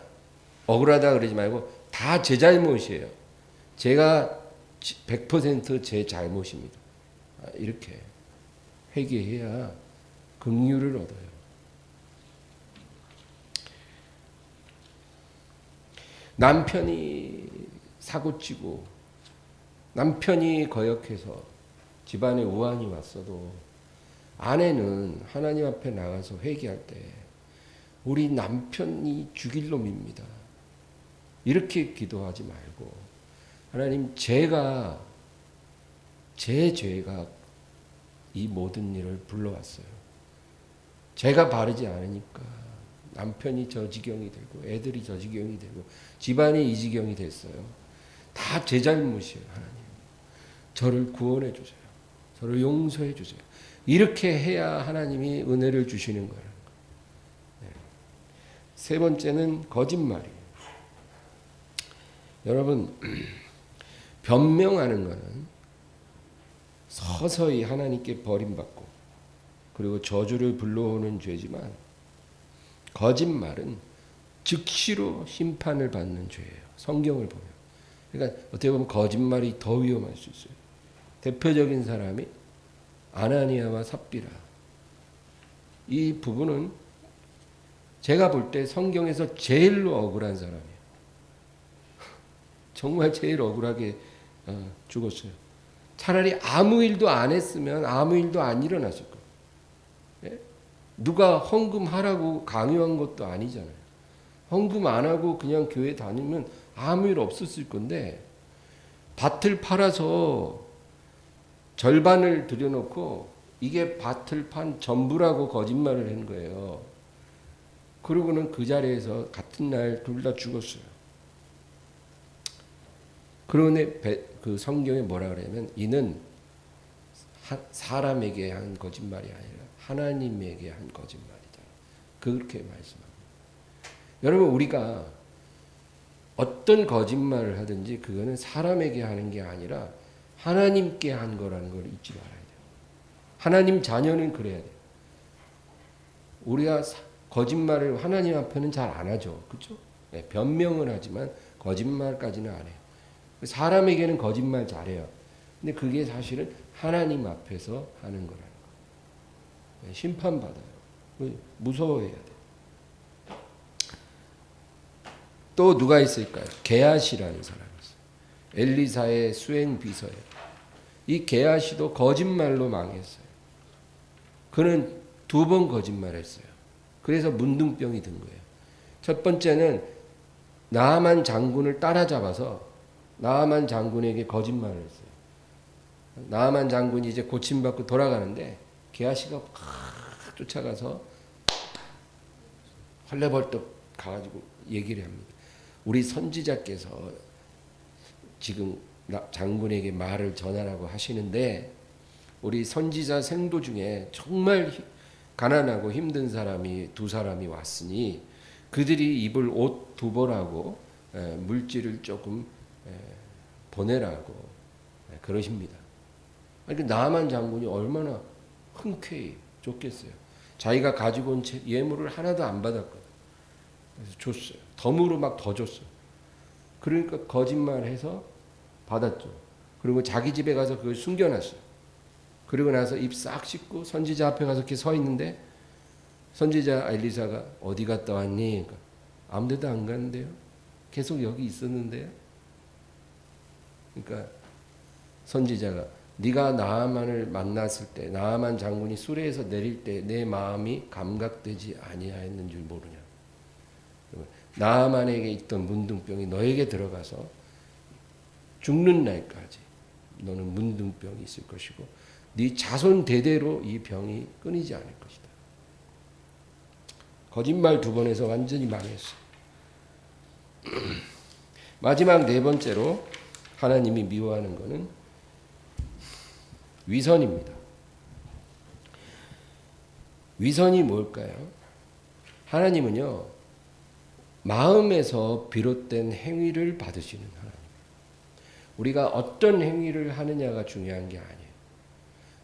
억울하다 그러지 말고 다 제 잘못이에요. 제가 100% 제 잘못입니다. 이렇게 회개해야 긍휼을 얻어요. 남편이 사고치고 남편이 거역해서 집안에 우환이 왔어도 아내는 하나님 앞에 나가서 회개할 때 우리 남편이 죽일 놈입니다. 이렇게 기도하지 말고 하나님 제 죄가 이 모든 일을 불러왔어요. 제가 바르지 않으니까 남편이 저 지경이 되고 애들이 저 지경이 되고 집안이 이 지경이 됐어요. 다 제 잘못이에요. 하나님 저를 구원해 주세요. 저를 용서해 주세요. 이렇게 해야 하나님이 은혜를 주시는 거예요. 세 번째는 거짓말이에요. 여러분 변명하는 것은 서서히 하나님께 버림받고 그리고 저주를 불러오는 죄지만 거짓말은 즉시로 심판을 받는 죄예요. 성경을 보면. 그러니까 어떻게 보면 거짓말이 더 위험할 수 있어요. 대표적인 사람이 아나니아와 삽비라. 이 부분은 제가 볼 때 성경에서 제일로 억울한 사람이에요. 정말 제일 억울하게 죽었어요. 차라리 아무 일도 안 했으면 아무 일도 안 일어났을 거예요. 예? 누가 헌금하라고 강요한 것도 아니잖아요. 헌금 안 하고 그냥 교회 다니면 아무 일 없었을 건데 밭을 팔아서 절반을 들여놓고 이게 밭을 판 전부라고 거짓말을 한 거예요. 그러고는 그 자리에서 같은 날 둘 다 죽었어요. 그러네 그 성경에 뭐라 그러냐면 이는 사람에게 한 거짓말이 아니라 하나님에게 한 거짓말이다. 그렇게 말씀합니다. 여러분 우리가 어떤 거짓말을 하든지 그거는 사람에게 하는 게 아니라 하나님께 한 거라는 걸 잊지 말아야 돼요. 하나님 자녀는 그래야 돼요. 우리가 거짓말을 하나님 앞에는 잘 안 하죠. 그렇죠? 네, 변명은 하지만 거짓말까지는 안 해요. 사람에게는 거짓말 잘해요. 근데 그게 사실은 하나님 앞에서 하는 거라는 거예요. 네, 심판받아요. 무서워해야 돼요. 또 누가 있을까요? 게하시라는 사람이 있어요. 엘리사의 수행 비서예요. 이 게하시도 거짓말로 망했어요. 그는 2번 거짓말했어요. 그래서 문둥병이 든 거예요. 첫 번째는 나아만 장군을 따라잡아서 나아만 장군에게 거짓말을 했어요. 나아만 장군이 이제 고침받고 돌아가는데 게하시가 막 쫓아가서 헐레벌떡 가가지고 얘기를 합니다. 우리 선지자께서 지금 장군에게 말을 전하라고 하시는데 우리 선지자 생도 중에 정말 가난하고 힘든 사람이 두 사람이 왔으니 그들이 입을 옷 두 벌하고 물질을 조금 보내라고 그러십니다. 그러니까 나아만 장군이 얼마나 흔쾌히 줬겠어요. 자기가 가지고 온 예물을 하나도 안 받았거든. 그래서 줬어요. 덤으로 막 더 줬어요. 그러니까 거짓말해서 받았죠. 그리고 자기 집에 가서 그걸 숨겨놨어요. 그리고 나서 입 싹 씻고 선지자 앞에 가서 이렇게 서 있는데 선지자 엘리사가 어디 갔다 왔니? 그러니까 아무 데도 안 갔는데요. 계속 여기 있었는데요. 그러니까 선지자가 네가 나아만을 만났을 때 나아만 장군이 수레에서 내릴 때 내 마음이 감각되지 아니하였는 줄 모르냐. 나아만에게 있던 문둥병이 너에게 들어가서 죽는 날까지 너는 문둥병이 있을 것이고 네 자손 대대로 이 병이 끊이지 않을 것이다. 거짓말 두 번 해서 완전히 망했어. 마지막 네 번째로 하나님이 미워하는 것은 위선입니다. 위선이 뭘까요? 하나님은요, 마음에서 비롯된 행위를 받으시는 하나님. 우리가 어떤 행위를 하느냐가 중요한 게 아니에요.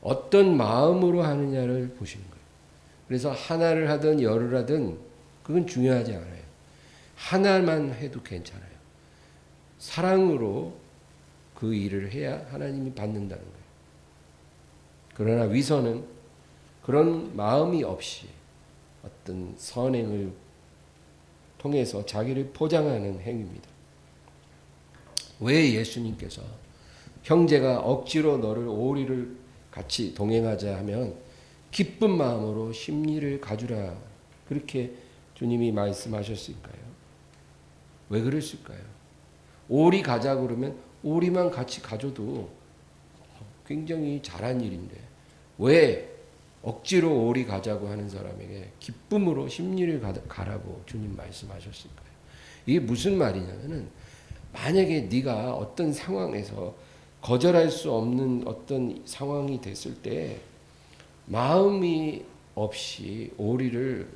어떤 마음으로 하느냐를 보시는 거예요. 그래서 하나를 하든 열을 하든 그건 중요하지 않아요. 하나만 해도 괜찮아요. 사랑으로 그 일을 해야 하나님이 받는다는 거예요. 그러나 위선은 그런 마음이 없이 어떤 선행을 통해서 자기를 포장하는 행위입니다. 왜 예수님께서 형제가 억지로 너를 오리를 같이 동행하자 하면 기쁜 마음으로 심리를 가주라 그렇게 주님이 말씀하셨을까요? 왜 그랬을까요? 오리 가자 그러면 오리만 같이 가줘도 굉장히 잘한 일인데 왜 억지로 오리 가자고 하는 사람에게 기쁨으로 심리를 가라고 주님 말씀하셨을까요? 이게 무슨 말이냐면은 만약에 네가 어떤 상황에서 거절할 수 없는 어떤 상황이 됐을 때 마음이 없이 오리를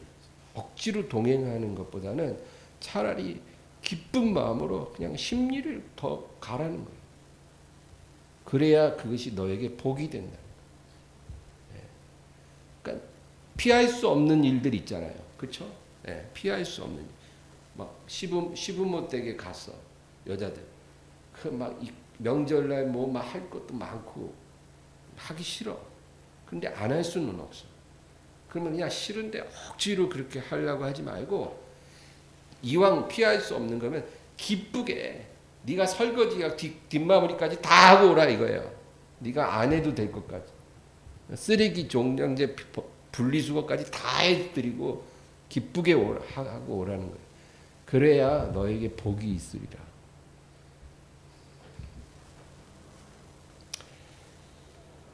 억지로 동행하는 것보다는 차라리 기쁜 마음으로 그냥 심리를 더 가라는 거예요. 그래야 그것이 너에게 복이 된다. 그러니까 피할 수 없는 일들 있잖아요. 그렇죠? 네, 피할 수 없는 일. 막 시부모 댁에 갔어. 여자들. 그 막 명절날 뭐 막 할 것도 많고 하기 싫어. 근데 안 할 수는 없어. 그러면 그냥 싫은데 억지로 그렇게 하려고 하지 말고 이왕 피할 수 없는 거면 기쁘게 네가 설거지와 뒷마무리까지 다 하고 오라 이거예요. 네가 안 해도 될 것까지. 쓰레기 종량제 분리수거까지 다 해드리고 기쁘게 하고 오라는 거예요. 그래야 너에게 복이 있으리라.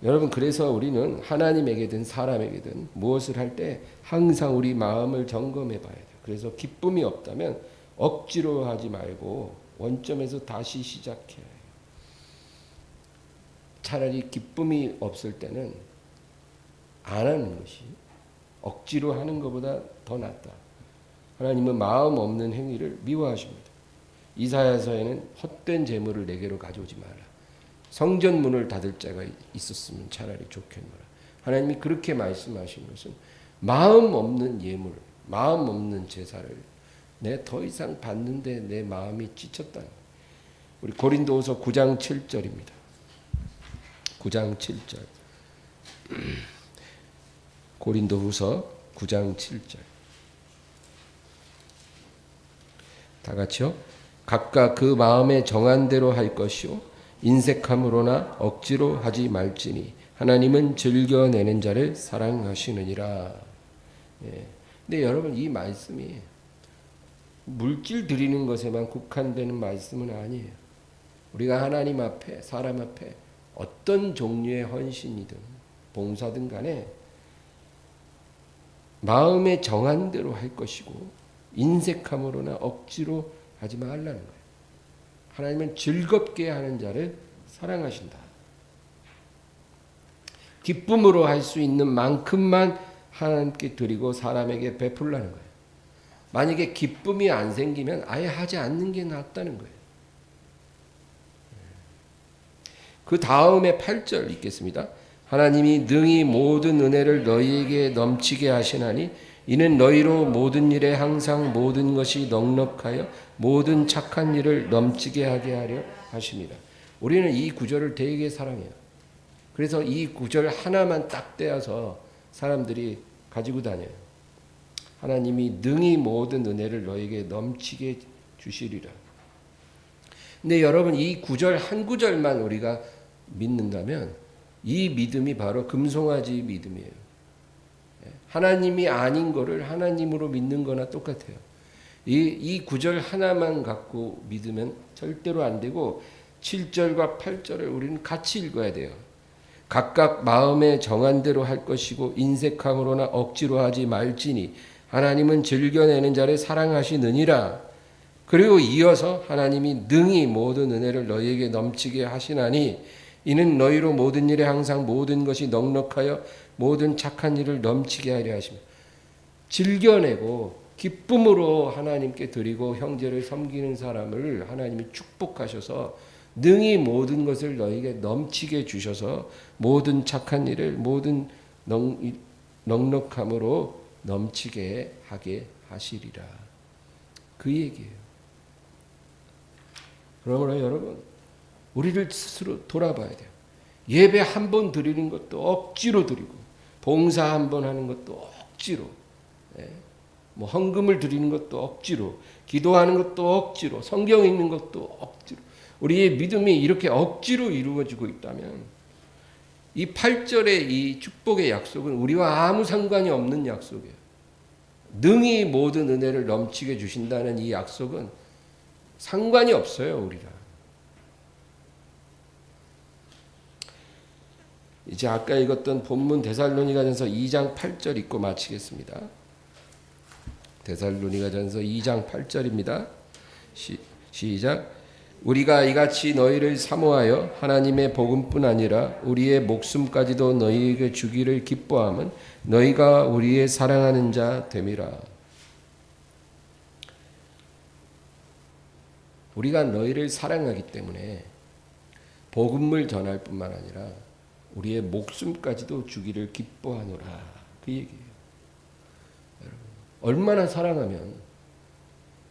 여러분 그래서 우리는 하나님에게든 사람에게든 무엇을 할 때 항상 우리 마음을 점검해 봐야 돼요. 그래서 기쁨이 없다면 억지로 하지 말고 원점에서 다시 시작해야 해요. 차라리 기쁨이 없을 때는 안 하는 것이 억지로 하는 것보다 더 낫다. 하나님은 마음 없는 행위를 미워하십니다. 이사야서에는 헛된 재물을 내게로 가져오지 마라. 성전 문을 닫을 자가 있었으면 차라리 좋겠노라. 하나님이 그렇게 말씀하신 것은 마음 없는 예물, 마음 없는 제사를 내 더 이상 받는데 내 마음이 지쳤다. 우리 고린도후서 9장 7절입니다. 9장 7절. 고린도후서 9장 7절. 다 같이요. 각각 그 마음에 정한 대로 할 것이요 인색함으로나 억지로 하지 말지니 하나님은 즐겨내는 자를 사랑하시느니라. 예. 근데 여러분 이 말씀이 물질 드리는 것에만 국한되는 말씀은 아니에요. 우리가 하나님 앞에, 사람 앞에 어떤 종류의 헌신이든 봉사든 간에 마음에 정한 대로 할 것이고 인색함으로나 억지로 하지 말라는 거예요. 하나님은 즐겁게 하는 자를 사랑하신다. 기쁨으로 할 수 있는 만큼만 하나님께 드리고 사람에게 베풀라는 거예요. 만약에 기쁨이 안 생기면 아예 하지 않는 게 낫다는 거예요. 그 다음에 8절 읽겠습니다. 하나님이 능히 모든 은혜를 너희에게 넘치게 하시나니 이는 너희로 모든 일에 항상 모든 것이 넉넉하여 모든 착한 일을 넘치게 하게 하려 하십니다. 우리는 이 구절을 되게 사랑해요. 그래서 이 구절 하나만 딱 떼어서 사람들이 가지고 다녀요. 하나님이 능히 모든 은혜를 너에게 넘치게 주시리라. 근데 여러분 이 구절 한 구절만 우리가 믿는다면 이 믿음이 바로 금송아지 믿음이에요. 하나님이 아닌 거를 하나님으로 믿는 거나 똑같아요. 이 구절 하나만 갖고 믿으면 절대로 안 되고 7절과 8절을 우리는 같이 읽어야 돼요. 각각 마음에 정한 대로 할 것이고 인색함으로나 억지로 하지 말지니 하나님은 즐겨내는 자를 사랑하시느니라. 그리고 이어서 하나님이 능히 모든 은혜를 너희에게 넘치게 하시나니 이는 너희로 모든 일에 항상 모든 것이 넉넉하여 모든 착한 일을 넘치게 하려 하십니다. 즐겨내고 기쁨으로 하나님께 드리고 형제를 섬기는 사람을 하나님이 축복하셔서 능히 모든 것을 너희에게 넘치게 주셔서 모든 착한 일을 모든 넉넉함으로 넘치게 하게 하시리라. 그 얘기예요. 그러므로 여러분 우리를 스스로 돌아봐야 돼요. 예배 한 번 드리는 것도 억지로 드리고 봉사 한 번 하는 것도 억지로, 뭐 헌금을 드리는 것도 억지로, 기도하는 것도 억지로, 성경 읽는 것도 억지로. 우리의 믿음이 이렇게 억지로 이루어지고 있다면 이 8절의 이 축복의 약속은 우리와 아무 상관이 없는 약속이에요. 능히 모든 은혜를 넘치게 주신다는 이 약속은 상관이 없어요, 우리랑. 이제 아까 읽었던 본문 데살로니가전서 2장 8절 읽고 마치겠습니다. 데살로니가전서 2장 8절입니다. 시작. 우리가 이같이 너희를 사모하여 하나님의 복음뿐 아니라 우리의 목숨까지도 너희에게 주기를 기뻐함은 너희가 우리의 사랑하는 자 됨이라. 우리가 너희를 사랑하기 때문에 복음을 전할 뿐만 아니라 우리의 목숨까지도 주기를 기뻐하노라. 그 얘기예요. 여러분, 얼마나 사랑하면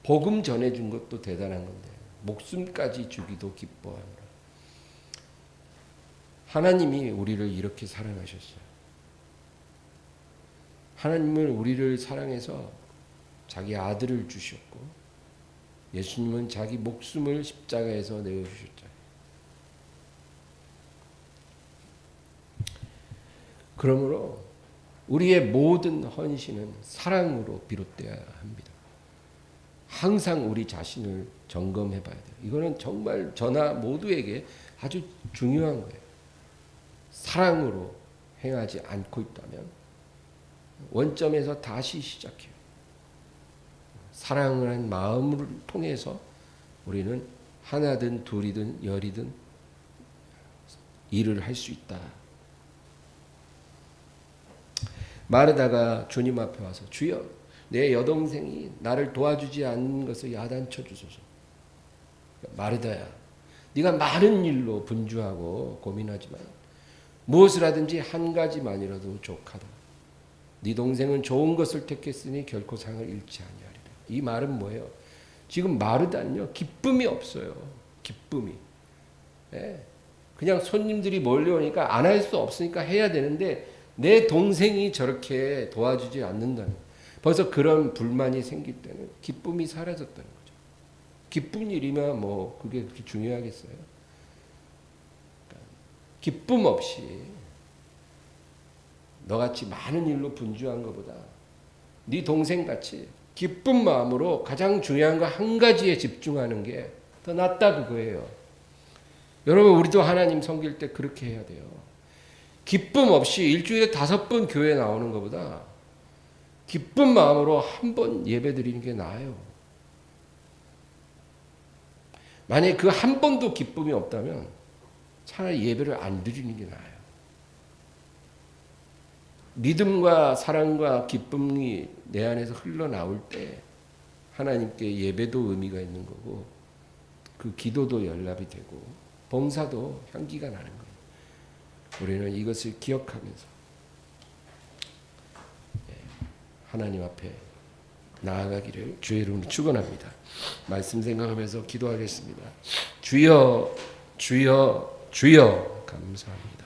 복음 전해준 것도 대단한 건데 목숨까지 주기도 기뻐하노라. 하나님이 우리를 이렇게 사랑하셨어요. 하나님은 우리를 사랑해서 자기 아들을 주셨고 예수님은 자기 목숨을 십자가에서 내어주셨잖아요. 그러므로 우리의 모든 헌신은 사랑으로 비롯되어야 합니다. 항상 우리 자신을 점검해 봐야 돼요. 이거는 정말 저나 모두에게 아주 중요한 거예요. 사랑으로 행하지 않고 있다면 원점에서 다시 시작해요. 사랑을 한 마음을 통해서 우리는 하나든 둘이든 열이든 일을 할 수 있다. 마르다가 주님 앞에 와서 주여 내 여동생이 나를 도와주지 않는 것을 야단쳐 주소서. 마르다야 네가 많은 일로 분주하고 고민하지만 무엇을 하든지 한 가지만이라도 족하다. 네 동생은 좋은 것을 택했으니 결코 상을 잃지 아니하리라. 이 말은 뭐예요? 지금 마르다는요 기쁨이 없어요. 기쁨이. 그냥 손님들이 몰려오니까 안 할 수 없으니까 해야 되는데 내 동생이 저렇게 도와주지 않는다는 거예요. 벌써 그런 불만이 생길 때는 기쁨이 사라졌다는 거죠. 기쁜 일이면 뭐 그게 그렇게 중요하겠어요? 그러니까 기쁨 없이 너같이 많은 일로 분주한 것보다 네 동생같이 기쁜 마음으로 가장 중요한 거 한 가지에 집중하는 게 더 낫다 그거예요. 여러분 우리도 하나님 섬길 때 그렇게 해야 돼요. 기쁨 없이 일주일에 5번 교회 나오는 것보다 기쁜 마음으로 한 번 예배 드리는 게 나아요. 만약에 그 한 번도 기쁨이 없다면 차라리 예배를 안 드리는 게 나아요. 믿음과 사랑과 기쁨이 내 안에서 흘러나올 때 하나님께 예배도 의미가 있는 거고 그 기도도 연락이 되고 봉사도 향기가 나는 거예요. 우리는 이것을 기억하면서 하나님 앞에 나아가기를 주의 이름으로 축원합니다. 말씀 생각하면서 기도하겠습니다. 주여 주여 주여 감사합니다.